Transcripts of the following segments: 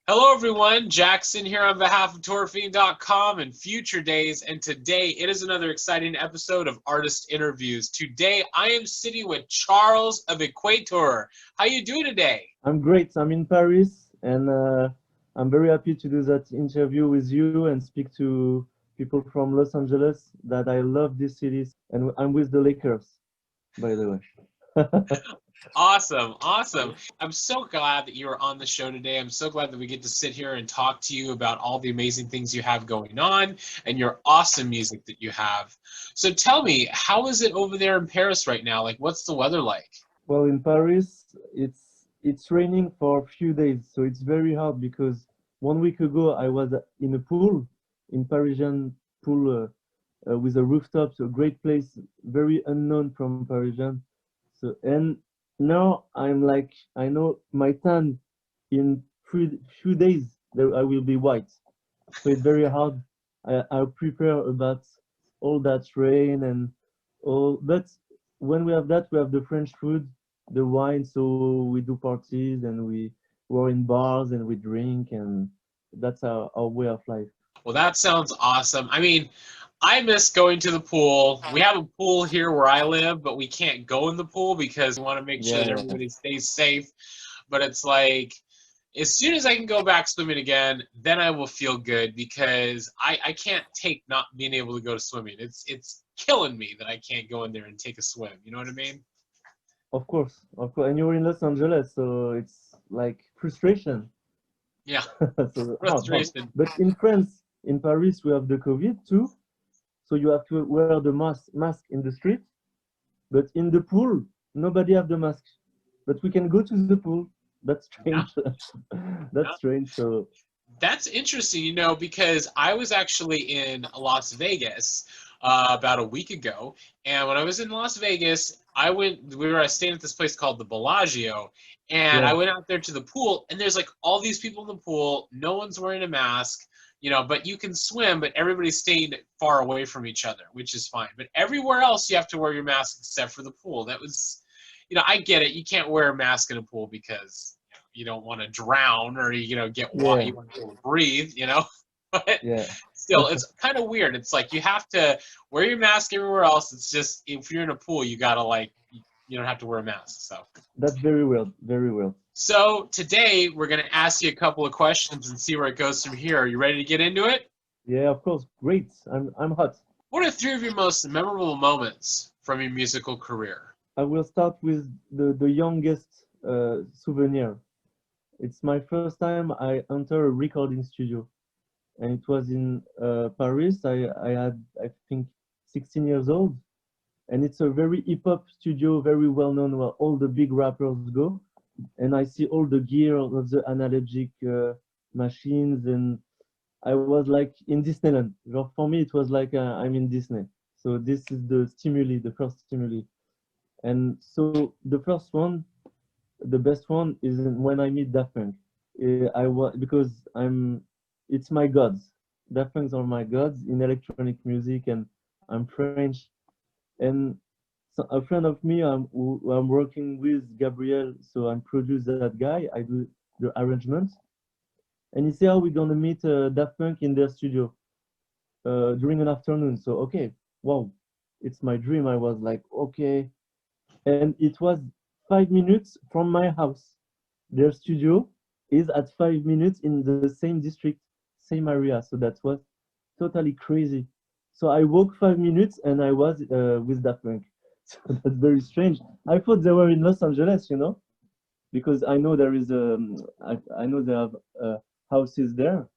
Hello, everyone. Jak Syn here on behalf of Fiend.com and Future Daze, and today it is another exciting episode of Artist Interviews. Today, I am sitting with Charles of EQUATEUR. How you doing today? I'm great. I'm in Paris, and I'm very happy to do that interview with you and speak to people from Los Angeles. That I love this city, and I'm with the Lakers, by the way. Awesome, awesome. I'm so glad that you are on the show today. I'm so glad that we get to sit here and talk to you about all the amazing things you have going on and your awesome music that you have. So tell me, how is it over there in Paris right now? Like, what's the weather like? Well, in Paris, it's raining for a few days, so it's very hard because 1 week ago I was in a pool, in Parisian pool with a rooftop, so a great place, very unknown from Parisian. So and now I'm like I know my tan in few days that I will be white. So it's very hard. I prepare about all that rain and all, but when we have that, we have the French food, the wine. So we do parties and we're in bars and we drink, and that's our way of life. Well, that sounds awesome. I mean, I miss going to the pool. We have a pool here where I live, but we can't go in the pool because we want to make sure that Yeah, everybody stays safe. But it's like, as soon as I can go back swimming again, then I will feel good because I can't take not being able to go to swimming. It's killing me that I can't go in there and take a swim. You know what I mean? of course, of course. And you're in Los Angeles, so it's like frustration. Yeah, So hard. frustration. But in France, in Paris, we have the COVID too. So you have to wear the mask in the street. But in the pool, nobody have the mask. But we can go to the pool. That's Yeah, strange. That's yeah. strange. So That's interesting, because I was actually in Las Vegas about a week ago, and when I was in Las Vegas, we were staying at this place called the Bellagio, and I yeah, went out there to the pool, and there's like all these people in the pool, no one's wearing a mask, but you can swim, but everybody's staying far away from each other, which is fine. But everywhere else, you have to wear your mask except for the pool. That was, I get it. You can't wear a mask in a pool because you don't want to drown or get water, yeah, you want to be able to breathe, but yeah. still it's kind of weird. It's like you have to wear your mask everywhere else. It's just if you're in a pool you gotta you don't have to wear a mask. That's very weird. Very weird. So today we're going to ask you a couple of questions and see where it goes from here. Are you ready to get into it? Yeah, of course. Great. I'm hot. What are three of your most memorable moments from your musical career? I will start with the youngest souvenir. It's my first time I enter a recording studio, and it was in Paris. I had, I think, 16 years old, and it's a very hip hop studio, very well known, where all the big rappers go. And I see all the gear of the analogic machines, and I was like in Disneyland. Genre, for me, it was like I'm in Disney. So this is the stimuli, the first stimuli. And so the first one, the best one is when I meet Daft Punk. Because it's my gods. Daft Punks are my gods in electronic music, and I'm French. And so a friend of me, who I'm working with, Gabriel. So I'm produce that guy. I do the arrangements, and he said, "Oh, we're gonna meet Daft Punk in their studio during an afternoon." So okay, wow, it's my dream. I was like, okay, and it was 5 minutes from my house. Their studio is at 5 minutes in the same district, same area. So that was totally crazy. So I walked 5 minutes and I was with Daft Punk. So that's very strange. I thought they were in Los Angeles, because I know there is I know they have houses there,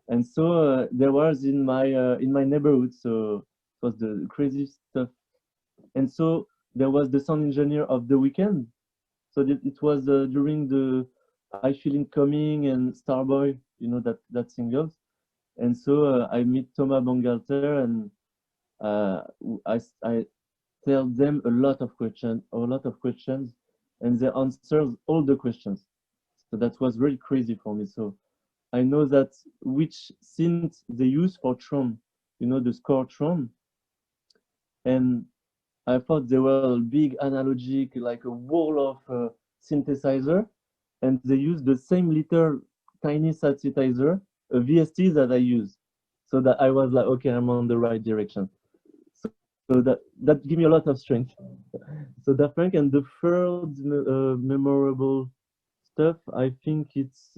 and so there was in my neighborhood. So it was the crazy stuff. And so there was the sound engineer of the weekend. So it was during the I Feeling Coming and Starboy, that singles. And so I meet Thomas Bangalter, and uh, I tell them a lot of questions, and they answer all the questions. So that was really crazy for me. So I know that which synth they use for Tron, the score Tron, and I thought they were big analogic, like a wall of synthesizer, and they use the same little tiny synthesizer, a VST that I use, so that I was like, okay, I'm on the right direction. So that gave me a lot of strength. So Daft Punk, and the third memorable stuff, I think it's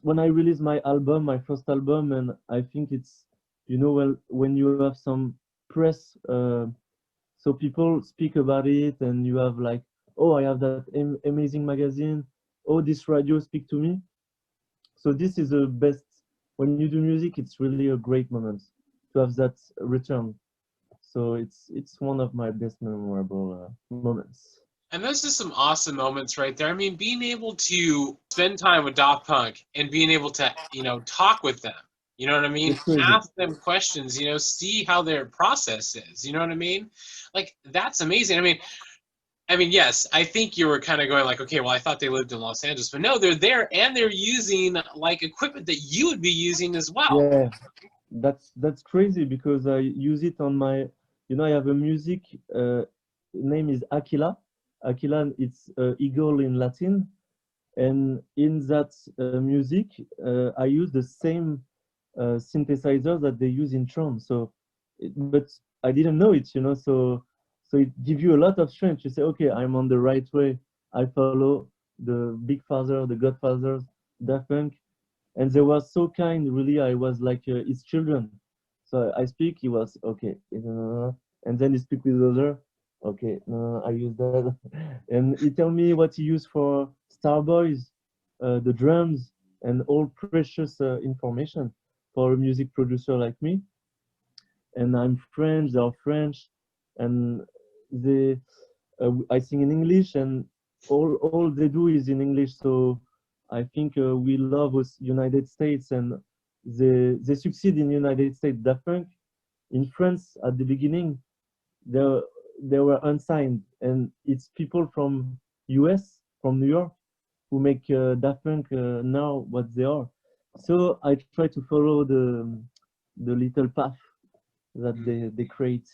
when I released my album, my first album, and I think it's, you know, well, when you have some press, so people speak about it, and you have like, oh, I have that amazing magazine, oh, this radio speak to me. So this is the best. When you do music, it's really a great moment to have that return. So it's one of my best memorable moments. And those are some awesome moments right there. I mean, being able to spend time with Daft Punk and being able to, you know, talk with them, you know what I mean? It's crazy. Ask them questions, you know, see how their process is, you know what I mean? Like, that's amazing. I mean, yes, I think you were kind of going like, okay, well, I thought they lived in Los Angeles, but no, they're there and they're using like equipment that you would be using as well. Yeah, that's crazy because I use it on my, you know, I have a music name is Aquila. Aquila, it's eagle in Latin, and in that music, I use the same synthesizer that they use in Tron. So, but I didn't know it, you know. So it gives you a lot of strength. You say, okay, I'm on the right way. I follow the Big Father, the Godfathers, Daft Punk, and they were so kind. Really, I was like his children. So I speak. He was okay, and then he speak with the other. Okay, no, I use that, and he tell me what he used for Starboys, the drums, and all precious information for a music producer like me. And I'm French, they're French, and they I sing in English, and all they do is in English. So I think we love us United States, and they succeed in United States. Daft Punk in France at the beginning, they they were unsigned, and it's people from US, from New York, who make Daft Punk now what they are. So I try to follow the little path that they create.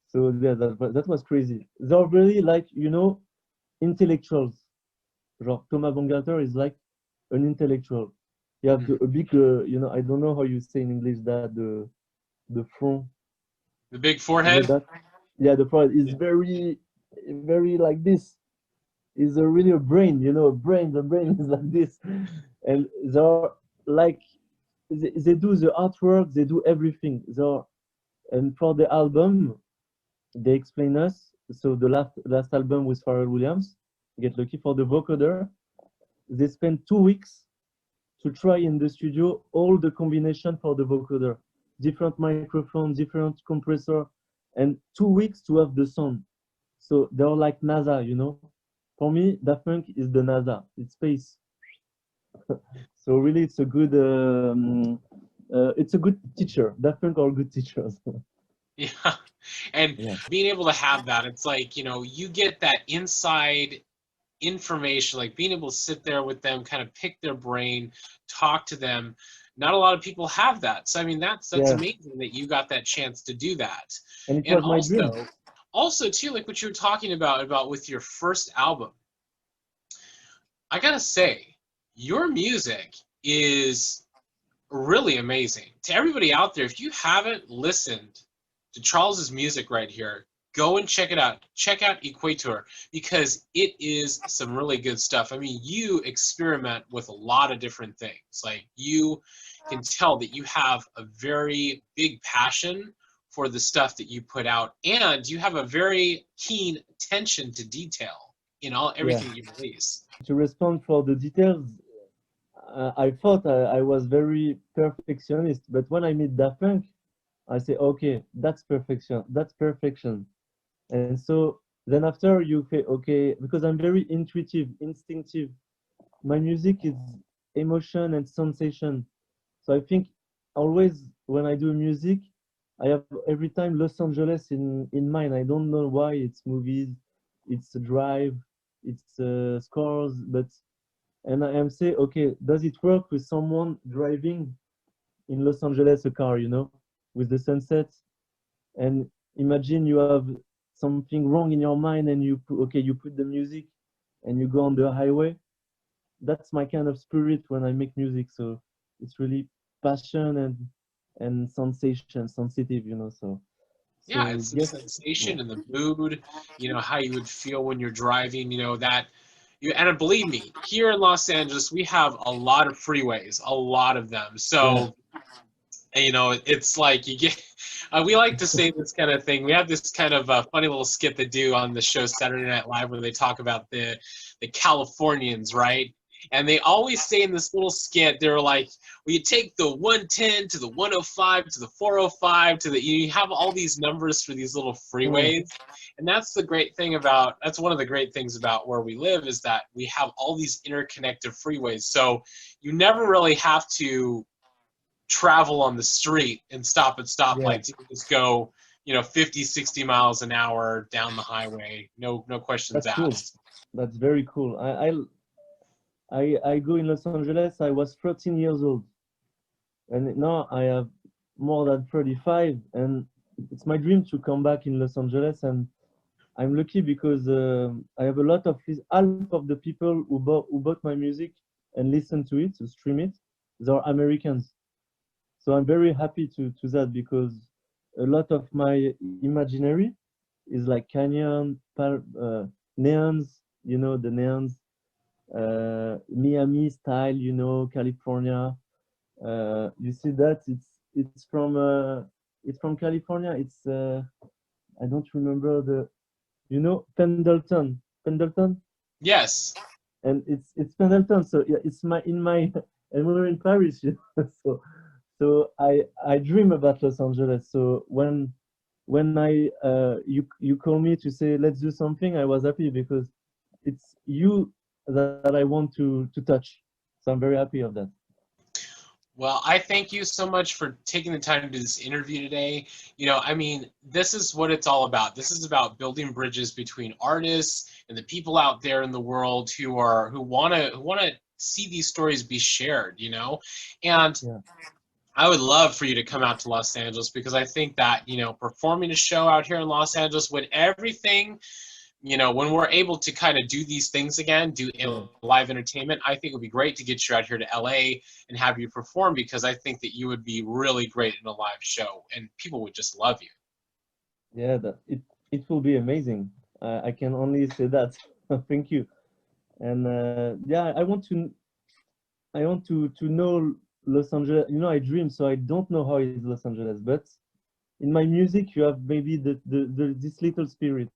So yeah, that was crazy. They're really like, you know, intellectuals. Genre Thomas Bangalter is like an intellectual. You have a big, you know, I don't know how you say in English that the front. The big You know forehead? that? Yeah, the front is Yeah. very like this. Is a really a brain, you know, a brain. The brain is like this, and they're like they do the artwork, they do everything. And for the album, they explain us. So the last album with Pharrell Williams, Get Lucky, for the vocoder, they spent 2 weeks to try in the studio all the combination for the vocoder, different microphone, different compressor, and 2 weeks to have the sound. So they're like NASA, you know. For me, Daft Punk is the NASA. It's space. So really, it's a good teacher. Daft Punk are good teachers. Yeah. And Yeah. being able to have that, it's like, you know, you get that inside information, like being able to sit there with them, kind of pick their brain, talk to them. Not a lot of people have that. So I mean, that's Yeah, amazing that you got that chance to do that. and it And was my dream. also too, like what you were talking about with your first album, I gotta say, your music is really amazing. To everybody out there, if you haven't listened to Charles's music right here, go and check it out. Check out EQUATEUR because it is some really good stuff. I mean, you experiment with a lot of different things. Like you can tell that you have a very big passion for the stuff that you put out, and you have a very keen attention to detail in all Yeah. everything you release. To respond for the details, I thought I was very perfectionist, but when I meet Daft Punk, I say, okay, that's perfection. That's perfection. And so then after you say, okay, because I'm very intuitive, instinctive. My music is emotion and sensation. So I think always when I do music, I have every time Los Angeles in mind. I don't know why. It's movies, it's a drive, it's scores, but and I am say, okay, does it work with someone driving in Los Angeles a car, you know, with the sunset? And imagine you have something wrong in your mind, and you put, okay, you put the music, and you go on the highway. that's my kind of spirit when I make music. So it's really passion and sensation, sensitive, you know. Yeah, So it's the yes, yeah, sensation and the mood, how you would feel when you're driving, that you and believe me, here in Los Angeles, we have a lot of freeways, a lot of them. yeah, So, it's like you get we like to say this kind of thing. We have this kind of funny little skit they do on the show Saturday Night Live where they talk about the Californians, right? And they always say in this little skit, they're like, well, you take the 110 to the 105 to the 405 to you have all these numbers for these little mm, freeways. And that's one of the great things about where we live is that we have all these interconnected freeways. So you never really have to travel on the street and stop at yeah. stoplights. You can just go, 50, 60 miles an hour down the highway. No questions That's cool. asked. That's very cool. I go in Los Angeles. I was 13 years old, and now I have more than 35, and it's my dream to come back in Los Angeles. And I'm lucky because I have a lot of half of the people who bought my music and listen to it, to stream it, they're Americans. So I'm very happy to that because a lot of my imaginary is like canyon, neons, the neons, Miami style, California. You see that it's from California. I don't remember Pendleton, Yes. and it's Pendleton. So yeah, it's my in my and we're in Paris, so I dream about Los Angeles. So when you call me to say let's do something, I was happy because it's you that I want to touch. So I'm very happy of that. Well, I thank you so much for taking the time to do this interview today. This is what it's all about. This is about building bridges between artists and the people out there in the world who want to see these stories be shared. And Yeah, I would love for you to come out to Los Angeles because I think that, performing a show out here in Los Angeles when everything, when we're able to kind of do these things again, do yeah, live entertainment, I think it would be great to get you out here to LA and have you perform because I think that you would be really great in a live show and people would just love you. yeah. It will be amazing. I can only say that. Thank you. And yeah, I want to know Los Angeles. I dream, so I don't know how is Los Angeles, but in my music, you have maybe this little spirit.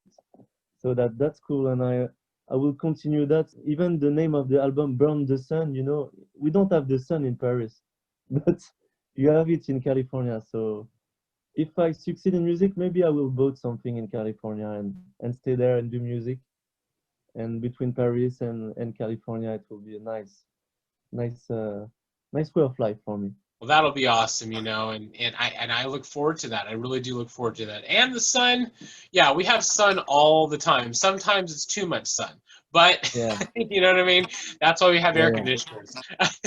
So that's cool, and I will continue that. Even the name of the album, Burn the Sun. We don't have the sun in Paris, but you have it in California. So if I succeed in music, maybe I will build something in California and stay there and do music. And between Paris and California, it will be a nice nice way of life for me. Well, that'll be awesome, and I look forward to that. I really do look forward to that. And the sun, yeah, we have sun all the time. Sometimes it's too much sun, but Yeah, you know what I mean? That's why we have yeah, air yeah, conditioners.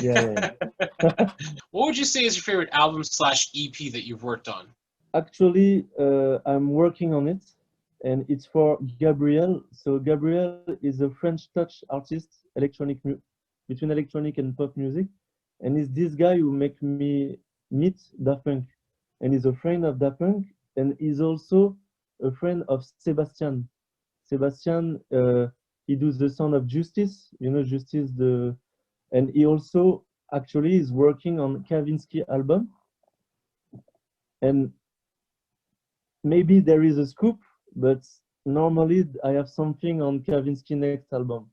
yeah, yeah. What would you say is your favorite album slash EP that you've worked on? Actually, I'm working on it, and it's for Gabriel. So Gabriel is a French touch artist, between electronic and pop music, and it's this guy who make me meet Daft Punk, and he's a friend of Daft Punk, and he's also a friend of Sebastian. Sebastian, he does the sound of Justice, Justice and he also actually is working on Kavinsky album, and maybe there is a scoop, but normally I have something on Kavinsky next album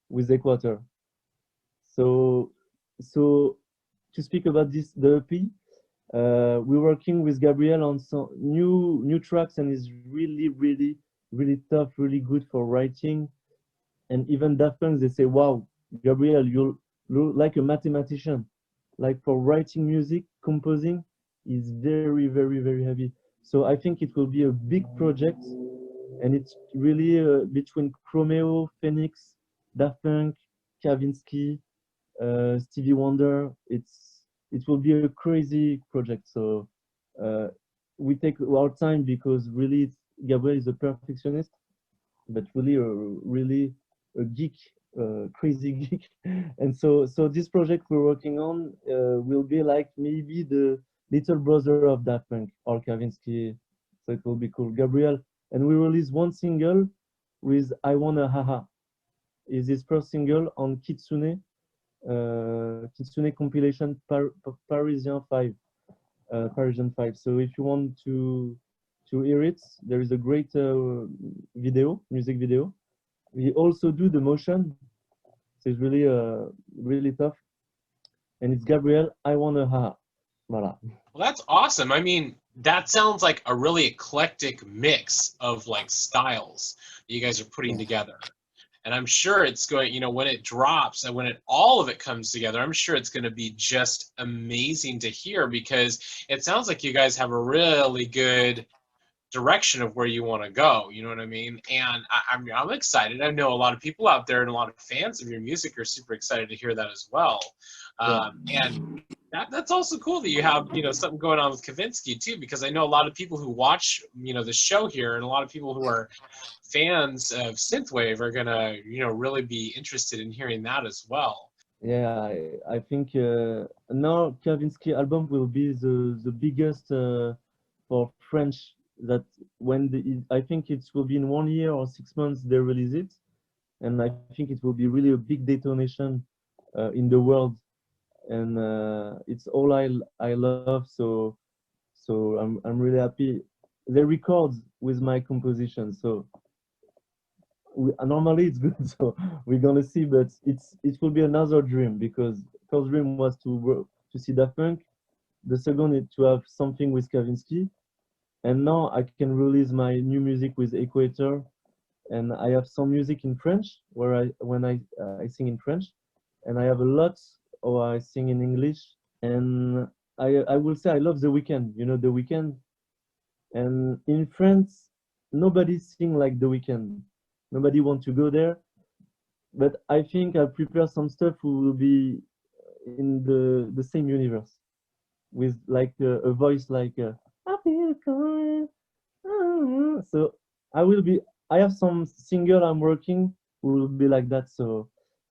with Equateur. So, so to speak about the EP, we're working with Gabriel on some new tracks, and it's really, really, really tough, really good for writing. And even Daft Punk, they say, "Wow, Gabriel, you look like a mathematician. Like for writing music, composing is very, very, very heavy." So I think it will be a big project, and it's really between Chromeo, Phoenix, Daft Punk, Kavinsky, Stevie Wonder. It will be a crazy project. So uh, we take our time because really Gabriel is a perfectionist, but really a geek, crazy geek. And so this project we're working on will be like maybe the little brother of Daft Punk or Kavinsky. So it will be cool. Gabriel, and we release one single with I Wanna Haha. Is his first single on Kitsune compilation Parisian 5, Parisian 5. So if you want to hear it, there is a great music video. We also do the motion, so it's really really tough. And it's Gabriel, I Wanna Ha. Voilà. Well, that's awesome. I mean, that sounds like a really eclectic mix of like styles that you guys are putting together. And I'm sure it's going, you know, when it drops and when all of it comes together, I'm sure it's going to be just amazing to hear, because it sounds like you guys have a really good direction of where you want to go. You know what I mean? And I'm excited. I know a lot of people out there and a lot of fans of your music are super excited to hear that as well. And that's also cool that you have, you know, something going on with Kavinsky too, because I know a lot of people who watch, you know, the show here, and a lot of people who are fans of synthwave are gonna, you know, really be interested in hearing that as well. Yeah, I think now Kavinsky album will be the biggest for French. That when I think it will be in 1 year or 6 months they release it, and I think it will be really a big detonation in the world, and it's all I love. So I'm really happy. They record with my composition, so normally it's good. So we're gonna see, but it will be another dream, because first dream was to see Daft Punk. The second is to have something with Kavinsky, and now I can release my new music with Equator, and I have some music in French where I sing in French, and I have a lot or I sing in English, and I will say I love The Weeknd. You know The Weeknd, and in France nobody sing like The Weeknd. Nobody want to go there, but I think I prepare some stuff who will be in the same universe with like a voice like I feel calling. So I will be. I have some single I'm working who will be like that. So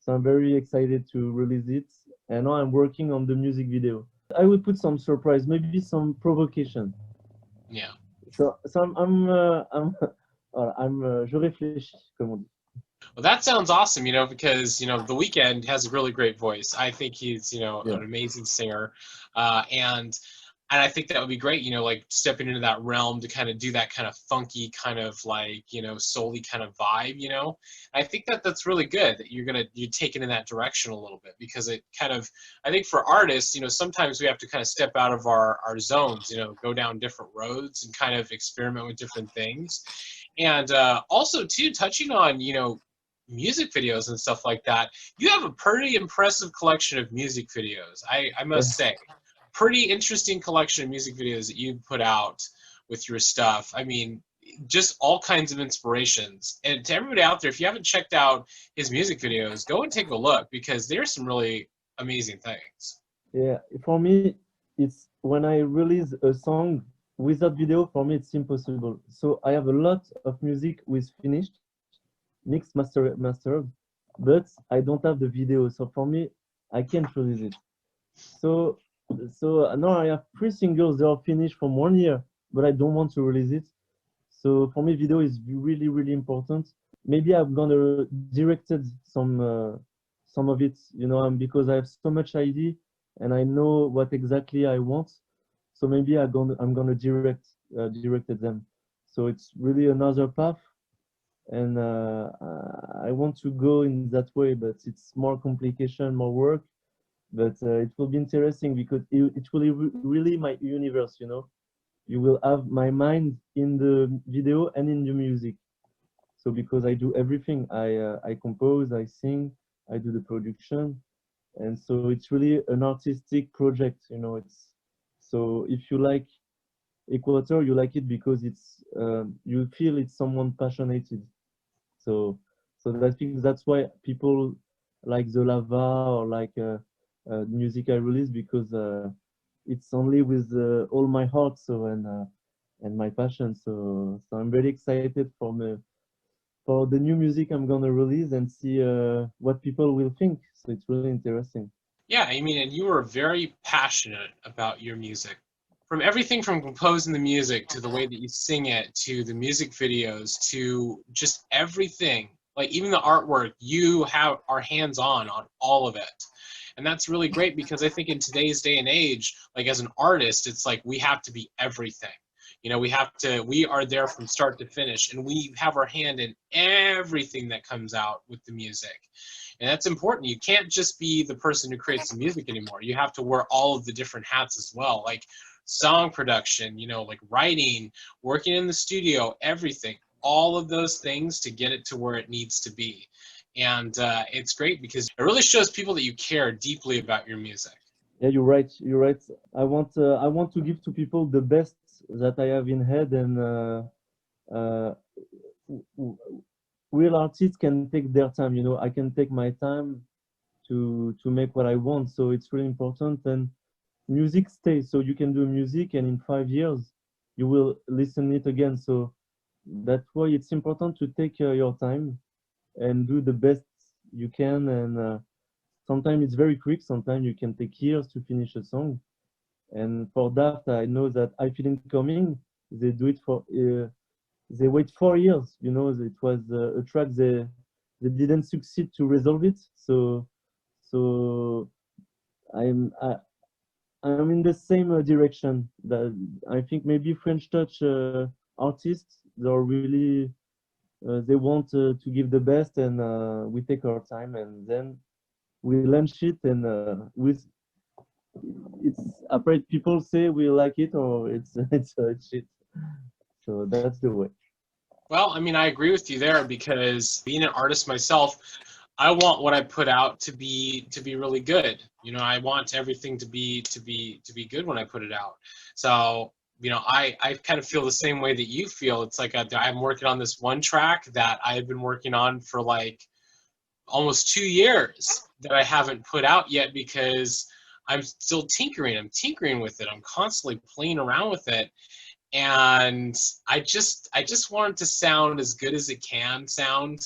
I'm very excited to release it. And now I'm working on the music video. I will put some surprise, maybe some provocation. Yeah. So je réfléchis, comme on dit. Well, that sounds awesome, you know, because, you know, The Weeknd has a really great voice. I think he's, you know, Yeah. an amazing singer. And I think that would be great, you know, like stepping into that realm to kind of do that kind of funky kind of like, you know, soul-y kind of vibe, you know. I think that that's really good that you're taking in that direction a little bit, because it kind of, I think for artists, you know, sometimes we have to kind of step out of our zones, you know, go down different roads and kind of experiment with different things. And also too, touching on, you know, music videos and stuff like that, you have a pretty impressive collection of music videos, I must say. Pretty interesting collection of music videos that you put out with your stuff. I mean, just all kinds of inspirations. And to everybody out there, if you haven't checked out his music videos, go and take a look, because there's some really amazing things. Yeah, for me, it's when I release a song without video, for me, it's impossible. So I have a lot of music with finished, mixed, mastered, but I don't have the video. So for me, I can't release it. So, so now I have 3 singles. They are finished from 1 year, but I don't want to release it. So for me, video is really, really important. Maybe I'm gonna directed some of it, you know, because I have so much idea and I know what exactly I want. So maybe I'm gonna directed them. So it's really another path, and I want to go in that way, but it's more complication, more work. But it will be interesting because it will be really my universe, you know. You will have my mind in the video and in the music. So because I do everything, I compose, I sing, I do the production, and so it's really an artistic project, you know. It's so if you like Equator, you like it because it's you feel it's someone passionate. So so I think that's why people like the lava or like music I release, because it's only with all my heart, so and my passion. So I'm very excited for the new music I'm gonna release and see what people will think. So it's really interesting. Yeah, I mean, and you are very passionate about your music. From everything from composing the music to the way that you sing it to the music videos to just everything, like even the artwork, you have are hands-on on all of it. And that's really great because I think in today's day and age, like as an artist, it's like we have to be everything. You know, we are there from start to finish and we have our hand in everything that comes out with the music. And that's important. You can't just be the person who creates the music anymore. You have to wear all of the different hats as well, like song production, you know, like writing, working in the studio, everything, all of those things to get it to where it needs to be. And it's great because it really shows people that you care deeply about your music. Yeah, you're right. You're right. I want to give to people the best that I have in head, and uh, w- w- real artists can take their time. You know, I can take my time to make what I want. So it's really important. And music stays. So you can do music, and in 5 years, you will listen it again. So that's why it's important to take your time and do the best you can. And sometimes it's very quick. Sometimes you can take years to finish a song. And for that, I know that I Feel Incoming, they do it for, they wait 4 years. You know, it was a track they didn't succeed to resolve it. So I'm I, I'm in the same direction. That I think maybe French touch artists, they're really they want to give the best, and we take our time, and then we launch it, and with it's afraid people say we like it or it's shit. So that's the way. Well, I mean, I agree with you there because being an artist myself, I want what I put out to be really good. You know, I want everything to be good when I put it out. So, you know, I kind of feel the same way that you feel. It's like I'm working on this one track that I've been working on for like almost 2 years that I haven't put out yet because I'm still tinkering. I'm tinkering with it. I'm constantly playing around with it, and I just want it to sound as good as it can sound.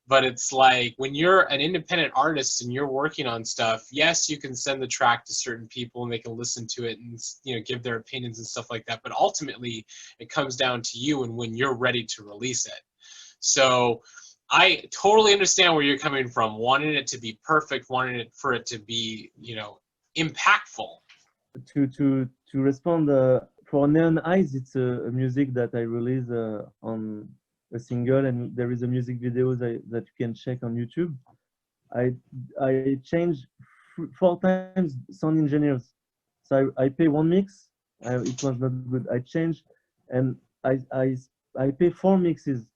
But it's like when you're an independent artist and you're working on stuff, yes, you can send the track to certain people and they can listen to it and, you know, give their opinions and stuff like that, but ultimately it comes down to you and when you're ready to release it. So I totally understand where you're coming from, wanting it to be perfect, wanting it for it to be, you know, impactful. To respond for Neon Eyes, it's a music that I release on a single, and there is a music video that you can check on YouTube. I changed 4 times sound engineers. So I pay one mix, it was not good. I changed, and I I I pay 4 mixes.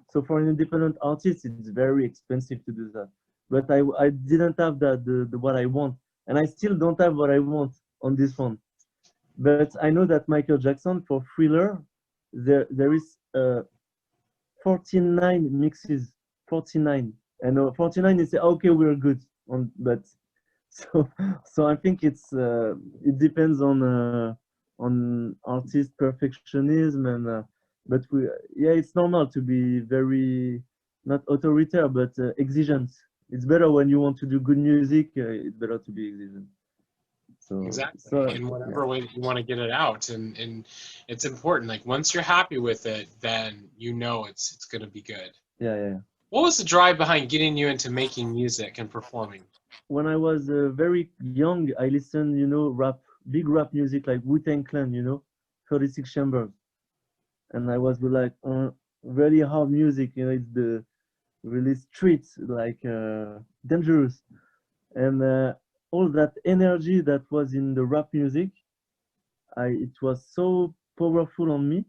So for an independent artist, it's very expensive to do that. But I didn't have the what I want, and I still don't have what I want on this one. But I know that Michael Jackson for Thriller, there is 49 mixes, 49, and 49 is okay, we're good on, but so so I think it depends on artist perfectionism, and but we, yeah, it's normal to be very not authoritarian but exigent. It's better when you want to do good music, it's better to be exigent. Exactly. So In yeah. whatever way that you want to get it out. And it's important. Like once you're happy with it, then you know it's gonna be good. Yeah, yeah, yeah. What was the drive behind getting you into making music and performing? When I was very young, I listened, rap, big rap music like Wu-Tang Clan, 36 Chambers. And I was like, really hard music, it's the really street, like dangerous. And all that energy that was in the rap music, it was so powerful on me.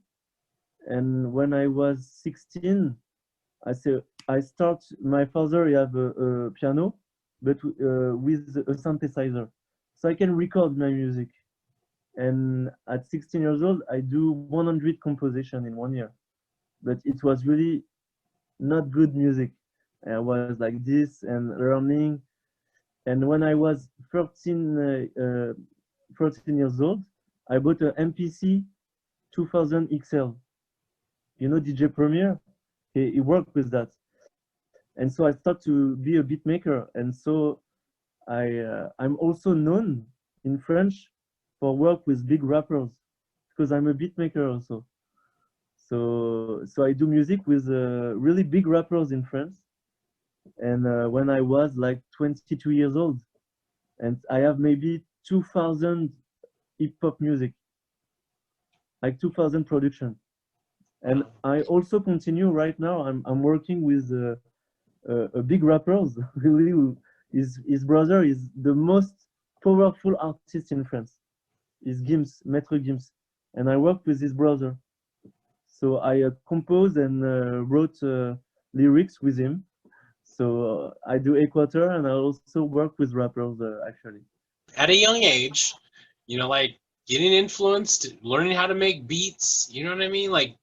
And when I was 16, I said, my father he have a piano, but with a synthesizer. So I can record my music. And at 16 years old, I do 100 composition in 1 year. But it was really not good music. I was like this and learning. And when I was 13 years old, I bought a MPC 2000 XL. DJ Premier? he worked with that, and so I started to be a beat maker, and so I'm also known in French for work with big rappers because I'm a beat maker also. So I do music with really big rappers in France. And when I was like 22 years old, and I have maybe 2,000 hip hop music, like 2,000 production. And Wow. I also continue right now. I'm working with a big rappers really. His brother is the most powerful artist in France. Is Gims, Maître Gims, and I work with his brother. So I composed and wrote lyrics with him. So I do Equateur, and I also work with rappers actually. At a young age, like getting influenced, learning how to make beats, you know what I mean? Like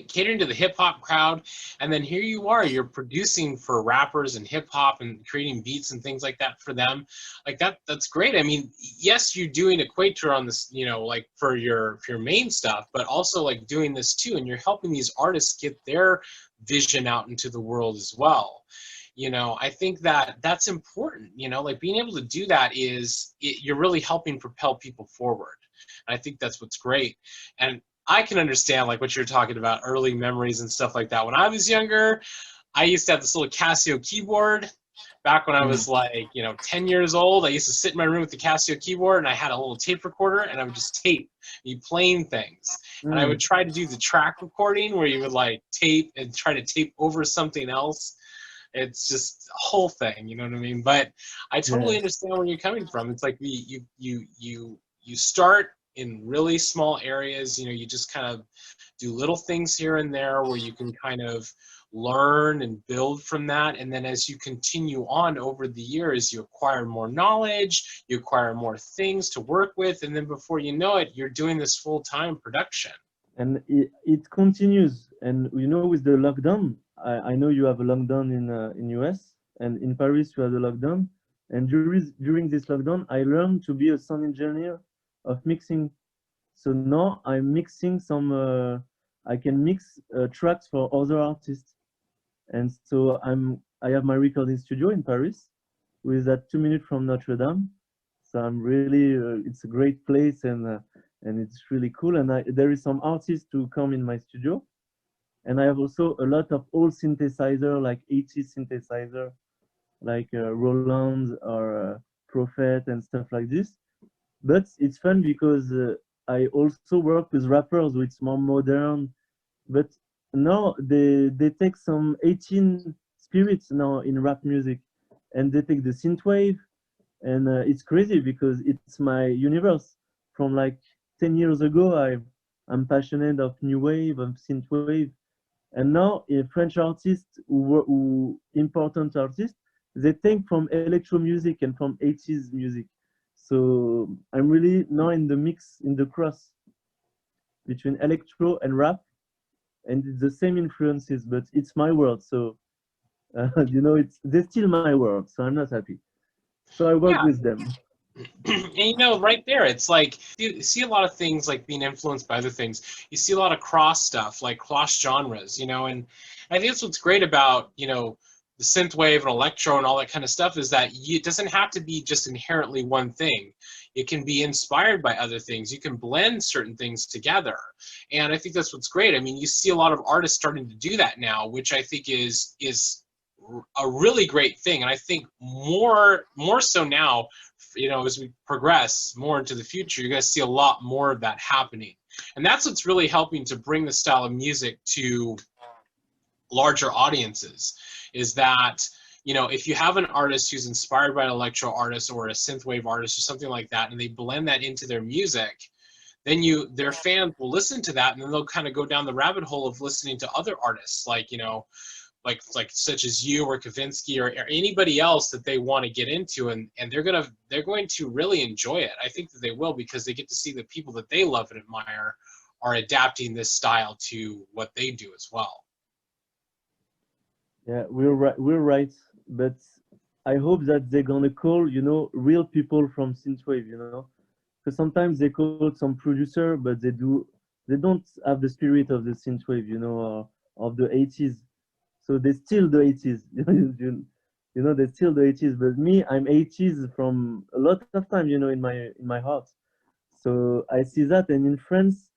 catering to the hip hop crowd. And then here you are, you're producing for rappers and hip hop and creating beats and things like that for them. Like that's great. I mean, yes, you're doing Equator on this, like for your main stuff, but also like doing this too. And you're helping these artists get their vision out into the world as well. I think that that's important. Like being able to do that you're really helping propel people forward. And I think that's what's great. And I can understand like what you're talking about, early memories and stuff like that. When I was younger, I used to have this little Casio keyboard. Back when I Mm. was like 10 years old, I used to sit in my room with the Casio keyboard, and I had a little tape recorder, and I would just tape me playing things. And I would Mm. try to do the track recording where you would like tape and try to tape over something else. It's just a whole thing, you know what I mean? But I totally Yes. understand where you're coming from. It's like you start in really small areas. You just kind of do little things here and there where you can kind of learn and build from that. And then as you continue on over the years, you acquire more knowledge, you acquire more things to work with, and then before you know it, you're doing this full-time production. And it continues. And with the lockdown, I know you have a lockdown in US and in Paris you have the lockdown. And during this lockdown, I learned to be a sound engineer of mixing. So now I'm mixing some. I can mix tracks for other artists, and so I have my recording studio in Paris, with that 2 minutes from Notre Dame. So I'm really. It's a great place, and it's really cool. And there is some artists to come in my studio, and I have also a lot of old synthesizer, like 80s synthesizer, like Roland or Prophet and stuff like this. But it's fun because I also work with rappers, which is more modern. But now they take some 18 spirits now in rap music, and they take the synthwave, and it's crazy because it's my universe. From like 10 years ago, I'm passionate of new wave, of synthwave, and now French artists who important artists, they take from electro music and from 80s music. So I'm really now in the mix, in the cross between electro and rap, and it's the same influences, but it's my world. So it's they're still my world, so I'm not happy. So I work Yeah. with them. And right there, it's like you see a lot of things like being influenced by other things. You see a lot of cross stuff, like cross genres, and I think that's what's great about, the synth wave and electro and all that kind of stuff is that it doesn't have to be just inherently one thing. It can be inspired by other things. You can blend certain things together. And I think that's what's great. I mean, you see a lot of artists starting to do that now, which I think is a really great thing. And I think more so now, as we progress more into the future, you're going to see a lot more of that happening. And that's what's really helping to bring the style of music to larger audiences, is that, if you have an artist who's inspired by an electro artist or a synthwave artist or something like that, and they blend that into their music, then their fans will listen to that, and then they'll kind of go down the rabbit hole of listening to other artists, like, like such as you or Kavinsky or anybody else that they want to get into, and they're going to really enjoy it. I think that they will, because they get to see the people that they love and admire are adapting this style to what they do as well. Yeah, we're right. We're right. But I hope that they're gonna call, real people from synthwave. Because sometimes they call some producer, but they don't have the spirit of the synthwave, of the 80s. So they still the 80s. They still the 80s. But me, I'm 80s from a lot of time, in my heart. So I see that, and in France,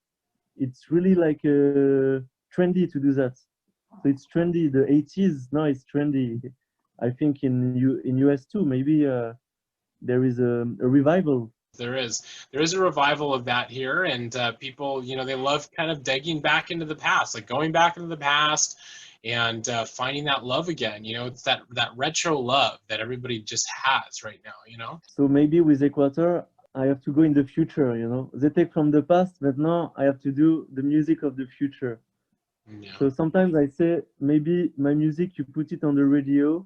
it's really like trendy to do that. So it's trendy. The 80s now it's trendy. I think in US too. Maybe there is a revival. There is a revival of that here, and people, they love kind of digging back into the past, like going back into the past and finding that love again. It's that retro love that everybody just has right now. So maybe with Equator, I have to go in the future. They take from the past, but now I have to do the music of the future. Yeah. So sometimes I say maybe my music, you put it on the radio,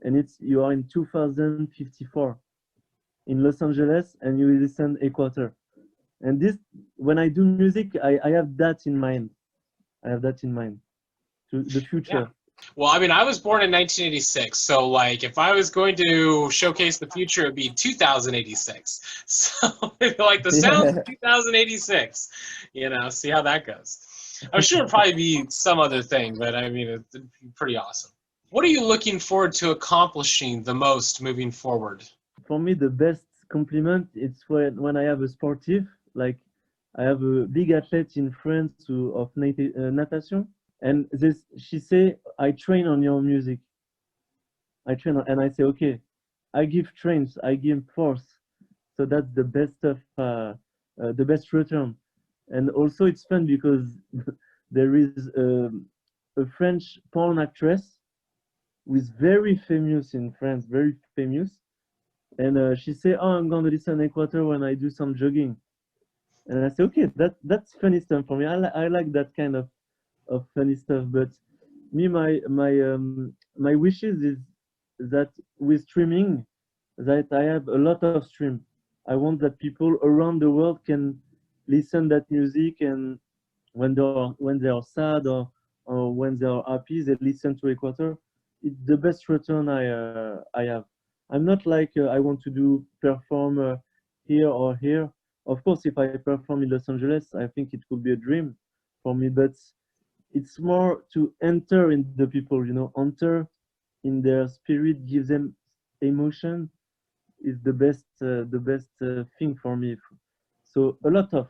and you are in 2054 in Los Angeles, and you listen Equator. And this, when I do music, I have that in mind. I have that in mind. To the future. Yeah. Well, I mean, I was born in 1986, so like if I was going to showcase the future, it'd be 2086. So like the sounds of 2086, see how that goes. I'm sure it'd probably be some other thing, but I mean, it'd be pretty awesome. What are you looking forward to accomplishing the most moving forward? For me, the best compliment it's when I have a sportive, like I have a big athlete in France of natation, and she say, I train on your music. And I say, okay, I give trains, I give force. So that's the best of the best return. And also it's fun because there is a French porn actress who is very famous in France, very famous. And she say, oh, I'm going to listen to Equator when I do some jogging. And I say, okay, that's funny stuff for me. I like that kind of funny stuff. But me, my wishes is that with streaming, that I have a lot of stream. I want that people around the world can listen that music, and when they are sad or when they are happy, they listen to Equator. It's the best return I have. I'm not like I want to perform here or here. Of course, if I perform in Los Angeles, I think it would be a dream for me. But it's more to enter in the people, enter in their spirit, give them emotion is the best thing for me. So a lot of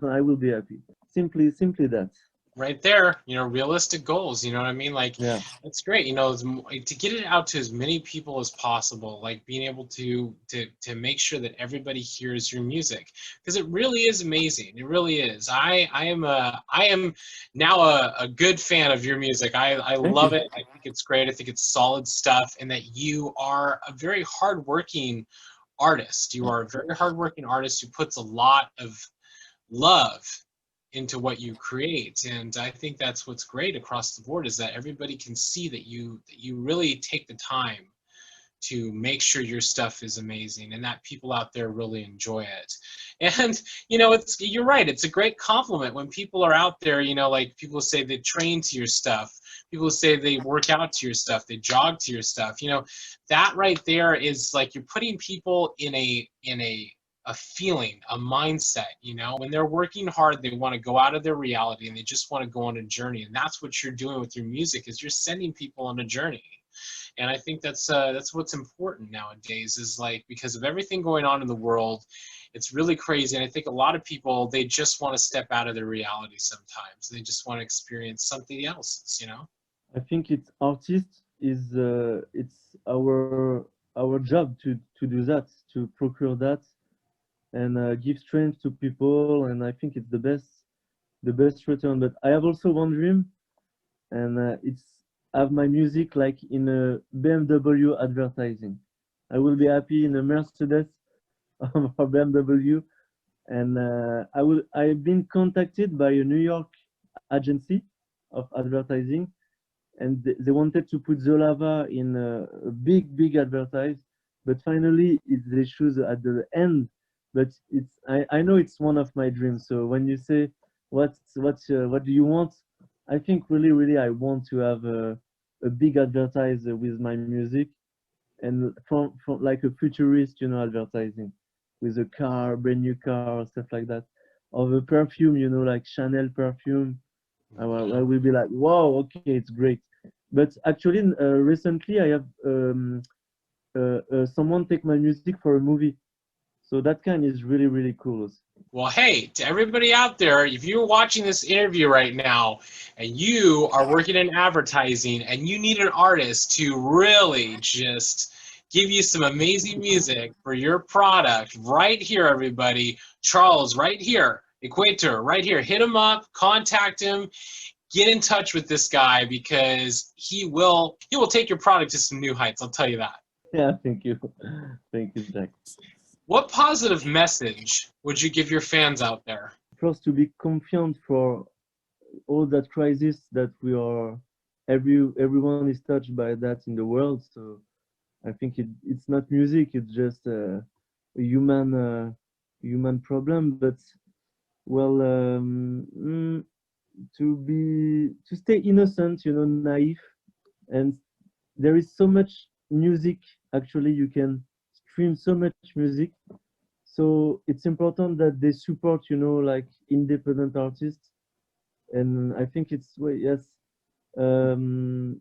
I will be happy. Simply that. Right there, realistic goals, you know what I mean? Like, Yeah. that's great, to get it out to as many people as possible, like being able to make sure that everybody hears your music, because it really is amazing. It really is. I am now a good fan of your music. I Thank love you. it. I think it's great. I think it's solid stuff, and that you are a very hardworking artist. You are a very hardworking artist who puts a lot of love into what you create, and I think that's what's great across the board, is that everybody can see that you really take the time to make sure your stuff is amazing, and that people out there really enjoy it. And you're right, it's a great compliment when people are out there, like people say they train to your stuff, people say they work out to your stuff, they jog to your stuff. That right there is like you're putting people in a feeling, a mindset. When they're working hard, they want to go out of their reality and they just want to go on a journey. And that's what you're doing with your music, is you're sending people on a journey. And I think that's what's important nowadays, is like, because of everything going on in the world, it's really crazy. And I think a lot of people, they just want to step out of their reality sometimes. They just want to experience something else. I think it's our job to do that, to procure that, and give strength to people. And I think it's the best return. But I have also one dream, and it's have my music like in a BMW advertising. I will be happy in a Mercedes or BMW, and I've been contacted by a New York agency of advertising, and they wanted to put Zolava in a big advertise, but finally they choose at the end. But I know it's one of my dreams. So when you say what do you want, I think really I want to have a big advertiser with my music, and from like a futurist, advertising with a car, brand new car, or stuff like that, or the perfume, like Chanel perfume. I will be like, wow, okay, it's great. But actually, recently I have someone take my music for a movie. So that kind is really, really cool. Well, hey, to everybody out there, if you're watching this interview right now and you are working in advertising and you need an artist to really just give you some amazing music for your product, right here, everybody, Charles, right here, Equateur, right here, hit him up, contact him, get in touch with this guy because he will take your product to some new heights, I'll tell you that. Yeah, thank you. Thank you, Jack. What positive message would you give your fans out there? First, to be confident for all that crisis that we are, everyone is touched by that in the world. So I think it's not music, it's just a human problem. But well, to stay innocent, naive, and there is so much music. Actually, you can stream so much music. So it's important that they support, like independent artists, and I think it's yes, and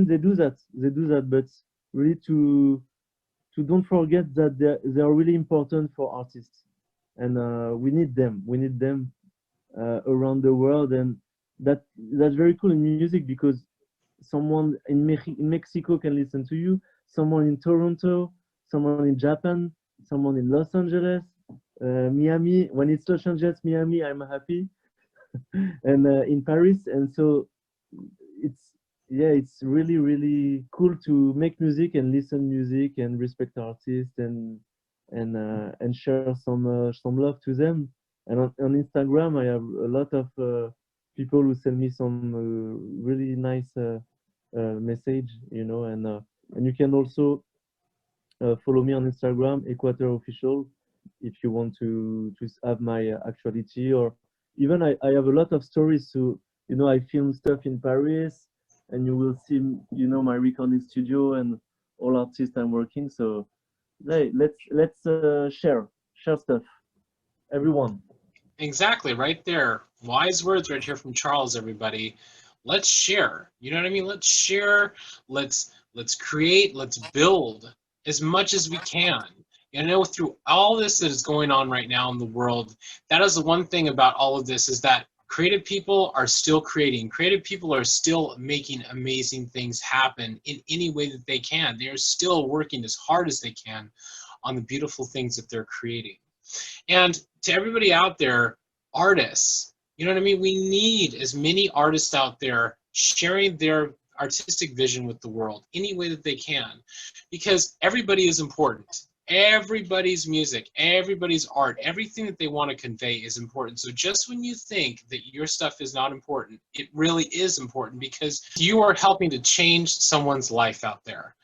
they do that. They do that, but really to don't forget that they are really important for artists, and we need them. We need them around the world, and that's very cool in music because someone in Mexico can listen to you, someone in Toronto, someone in Japan, someone in Los Angeles, Miami. When it's Los Angeles, Miami, I'm happy, and in Paris. And so it's yeah, it's really really cool to make music and listen music and respect artists and share some love to them. And on Instagram, I have a lot of people who send me some really nice message, and you can also follow me on Instagram, Equateur Official, if you want to have my actuality. Or even I have a lot of stories. So I film stuff in Paris, and you will see my recording studio and all artists I'm working. So hey, let's share stuff, everyone. Exactly, right there. Wise words right here from Charles, everybody. Let's share. You know what I mean? Let's share. Let's create. Let's build as much as we can. Through all this that is going on right now in the world, that is the one thing about all of this is that creative people are still creating. Creative people are still making amazing things happen in any way that they can. They are still working as hard as they can on the beautiful things that they're creating. And to everybody out there, artists, you know what I mean? We need as many artists out there sharing their artistic vision with the world any way that they can, because everybody is important. Everybody's music, everybody's art, everything that they want to convey is important. So just when you think that your stuff is not important, it really is important because you are helping to change someone's life out there.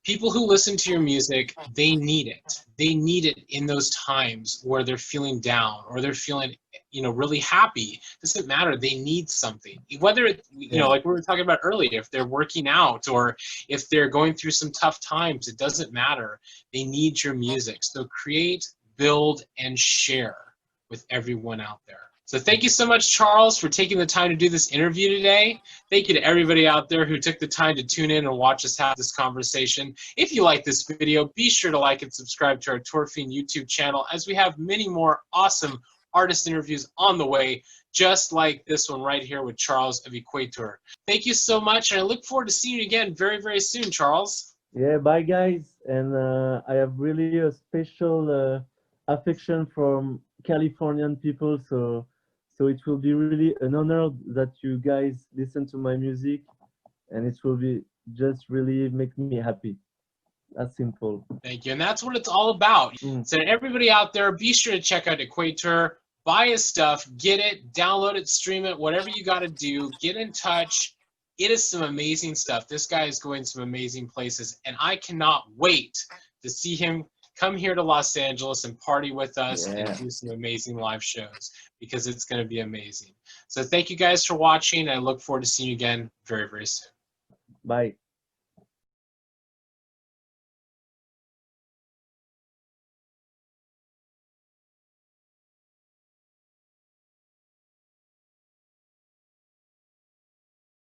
People who listen to your music, they need it. They need it in those times where they're feeling down or they're feeling, really happy. It doesn't matter. They need something. Whether it, like we were talking about earlier, if they're working out or if they're going through some tough times, it doesn't matter. They need your music. So create, build, and share with everyone out there. So thank you so much, Charles, for taking the time to do this interview today. Thank you to everybody out there who took the time to tune in and watch us have this conversation. If you like this video, be sure to like and subscribe to our Tour Fiend YouTube channel as we have many more awesome artist interviews on the way, just like this one right here with Charles of EQUATEUR. Thank you so much, and I look forward to seeing you again very, very soon, Charles. Yeah, bye guys. And I have really a special affection from Californian people, so it will be really an honor that you guys listen to my music, and it will be just really make me happy. That's simple. Thank you, and that's what it's all about. So everybody out there, be sure to check out EQUATEUR, buy his stuff, get it, download it, stream it, whatever you got to do, get in touch. It is some amazing stuff. This guy is going some amazing places, and I cannot wait to see him come here to Los Angeles and party with us and do some amazing live shows because it's going to be amazing. So thank you guys for watching. I look forward to seeing you again very, very soon. Bye.